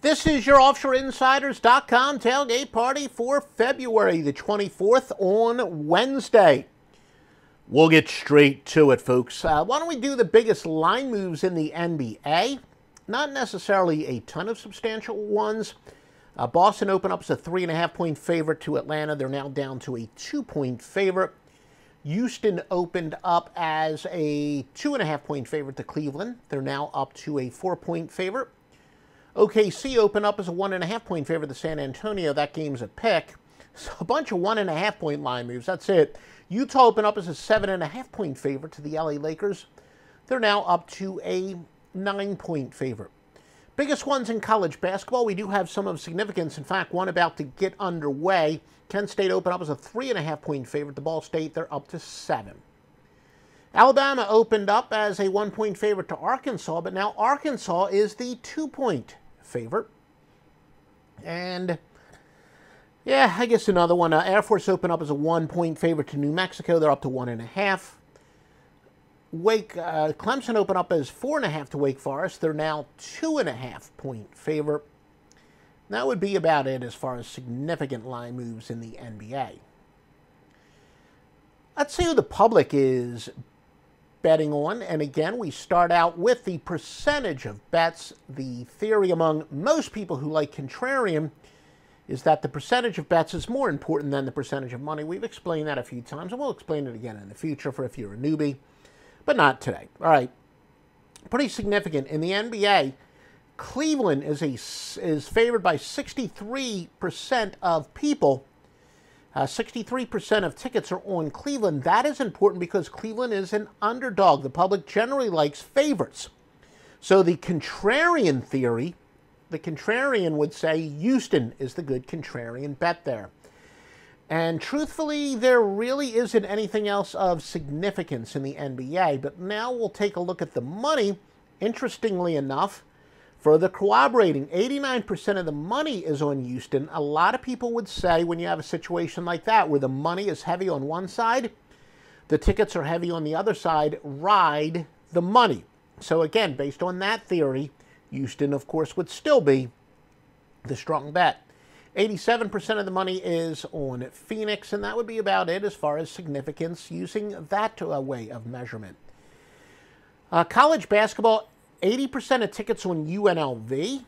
This is your OffshoreInsiders.com tailgate party for February the 24th on Wednesday. We'll get straight to it, folks. Why don't we do the biggest line moves in the NBA? Not necessarily a ton of substantial ones. Boston opened up as a 3.5-point favorite to Atlanta. They're now down to a 2-point favorite. Houston opened up as a 2.5-point favorite to Cleveland. They're now up to a 4-point favorite. OKC opened up as a 1.5-point favorite to San Antonio. That game's a pick. So a bunch of 1.5-point line moves. That's it. Utah opened up as a 7.5-point favorite to the LA Lakers. They're now up to a 9-point favorite. Biggest ones in college basketball. We do have some of significance. In fact, one about to get underway. Kent State opened up as a 3.5-point favorite to Ball State. They're up to 7. Alabama opened up as a 1-point favorite to Arkansas, but now Arkansas is the 2-point favorite. And yeah, I guess another one. Air Force opened up as a 1-point favorite to New Mexico. They're up to 1.5. Clemson opened up as 4.5 to Wake Forest. They're now 2.5-point favorite. That would be about it as far as significant line moves in the NBA. Let's see who the public is betting on. And again, we start out with the percentage of bets. The theory among most people who like contrarian is that the percentage of bets is more important than the percentage of money. We've explained that a few times, and we'll explain it again in the future for if you're a newbie, but not today. All right. Pretty significant. In the NBA, Cleveland is favored by 63% of people. 63% of tickets are on Cleveland. That is important because Cleveland is an underdog. The public generally likes favorites. So the contrarian theory, the contrarian would say Houston is the good contrarian bet there. And truthfully, there really isn't anything else of significance in the NBA. But now we'll take a look at the money. Interestingly enough, further corroborating, 89% of the money is on Houston. A lot of people would say when you have a situation like that where the money is heavy on one side, the tickets are heavy on the other side, ride the money. So again, based on that theory, Houston, of course, would still be the strong bet. 87% of the money is on Phoenix, and that would be about it as far as significance using that way of measurement. College basketball, 80% of tickets on UNLV,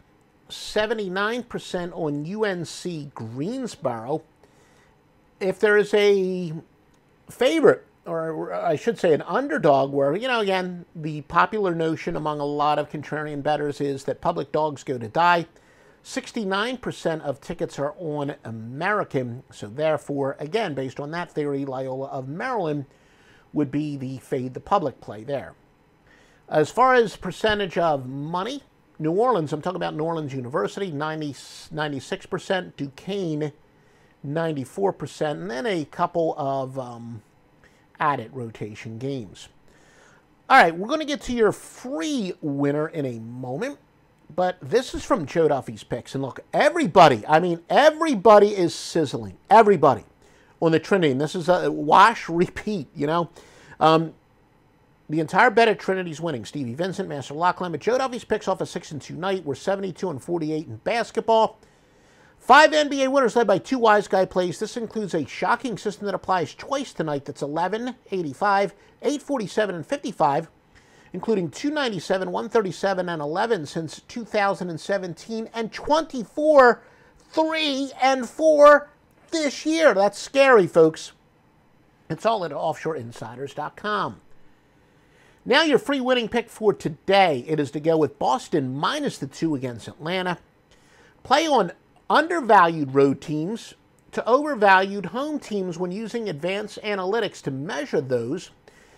79% on UNC Greensboro. If there is a favorite, or I should say an underdog, where, again, the popular notion among a lot of contrarian bettors is that public dogs go to die, 69% of tickets are on American. So therefore, again, based on that theory, Loyola of Maryland would be the fade the public play there. As far as percentage of money, New Orleans, I'm talking about New Orleans University, 96%, Duquesne, 94%, and then a couple of added rotation games. All right, we're going to get to your free winner in a moment, but this is from Joe Duffy's picks. And look, everybody is sizzling. Everybody on the Trinity. And this is a wash, repeat, the entire bet at Trinity's winning. Stevie Vincent, Master Lockline. But Joe Duffy's picks off a 6-2 night. We're 72-48 in basketball. 5 NBA winners led by 2 wise guy plays. This includes a shocking system that applies twice tonight. That's 11, 85, 847, and 55, including 297, 137, and 11 since 2017, and 24, 3, and 4 this year. That's scary, folks. It's all at OffshoreInsiders.com. Now your free winning pick for today, it is to go with Boston minus the 2 against Atlanta. Play on undervalued road teams to overvalued home teams when using advanced analytics to measure those.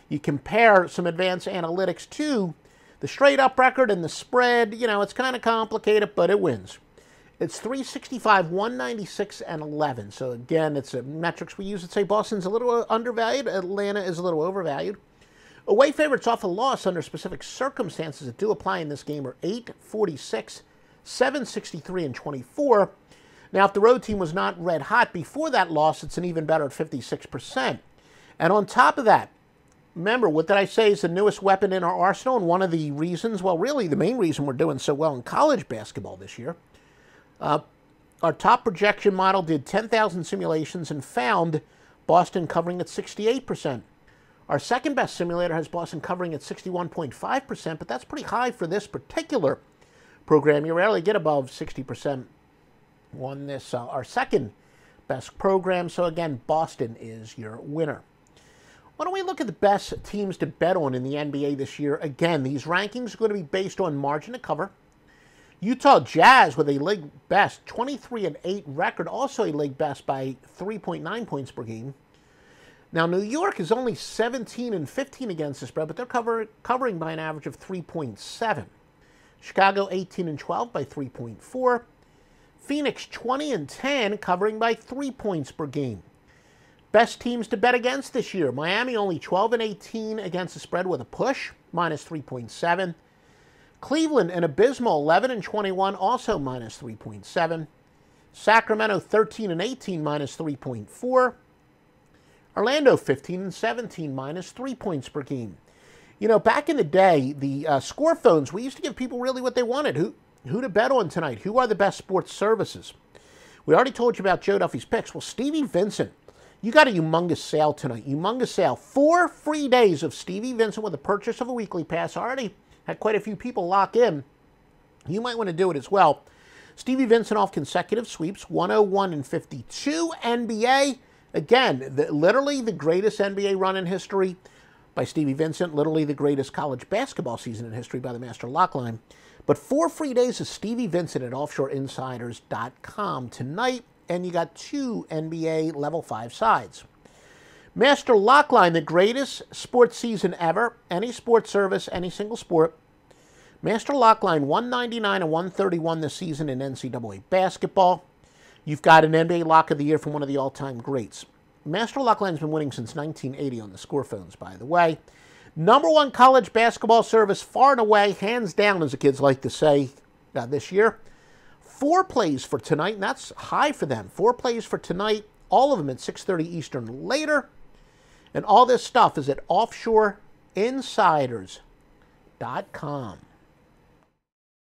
You compare some advanced analytics to the straight up record and the spread. It's kind of complicated, but it wins. It's 365, 196, and 11. So again, it's metrics we use that say Boston's a little undervalued, Atlanta is a little overvalued. Away favorites off a loss under specific circumstances that do apply in this game are 8, 46, 763, and 24. Now, if the road team was not red hot before that loss, it's an even better at 56%. And on top of that, remember, what did I say is the newest weapon in our arsenal? And one of the reasons, well, really the main reason we're doing so well in college basketball this year, Our top projection model did 10,000 simulations and found Boston covering at 68%. Our second best simulator has Boston covering at 61.5%, but that's pretty high for this particular program. You rarely get above 60% on this, our second best program. So again, Boston is your winner. Why don't we look at the best teams to bet on in the NBA this year? Again, these rankings are going to be based on margin to cover. Utah Jazz with a league best 23-8 record, also a league best by 3.9 points per game. Now, New York is only 17-15 against the spread, but they're covering by an average of 3.7. Chicago 18-12 by 3.4. Phoenix 20-10, covering by 3 points per game. Best teams to bet against this year: Miami only 12-18 against the spread with a push, minus 3.7. Cleveland an abysmal 11-21, also minus 3.7. Sacramento 13-18, minus 3.4. Orlando 15-17, minus 3 points per game. You know, back in the day, the scorephones, we used to give people really what they wanted. Who to bet on tonight? Who are the best sports services? We already told you about Joe Duffy's picks. Well, Stevie Vincent, you got a humongous sale tonight. Humongous sale. 4 free days of Stevie Vincent with the purchase of a weekly pass. Already had quite a few people lock in. You might want to do it as well. Stevie Vincent off consecutive sweeps, 101-52. NBA, again, literally the greatest NBA run in history by Stevie Vincent, literally the greatest college basketball season in history by the Master Lockline. But 4 free days of Stevie Vincent at offshoreinsiders.com tonight, and you got 2 NBA Level 5 sides. Master Lockline, the greatest sports season ever, any sports service, any single sport. Master Lockline, 199 and 131 this season in NCAA basketball. You've got an NBA Lock of the Year from one of the all-time greats. Master Lockline's been winning since 1980 on the scorephones, by the way. #1 college basketball service, far and away, hands down, as the kids like to say this year. 4 plays for tonight, and that's high for them. 4 plays for tonight, all of them at 6:30 Eastern later. And all this stuff is at offshoreinsiders.com.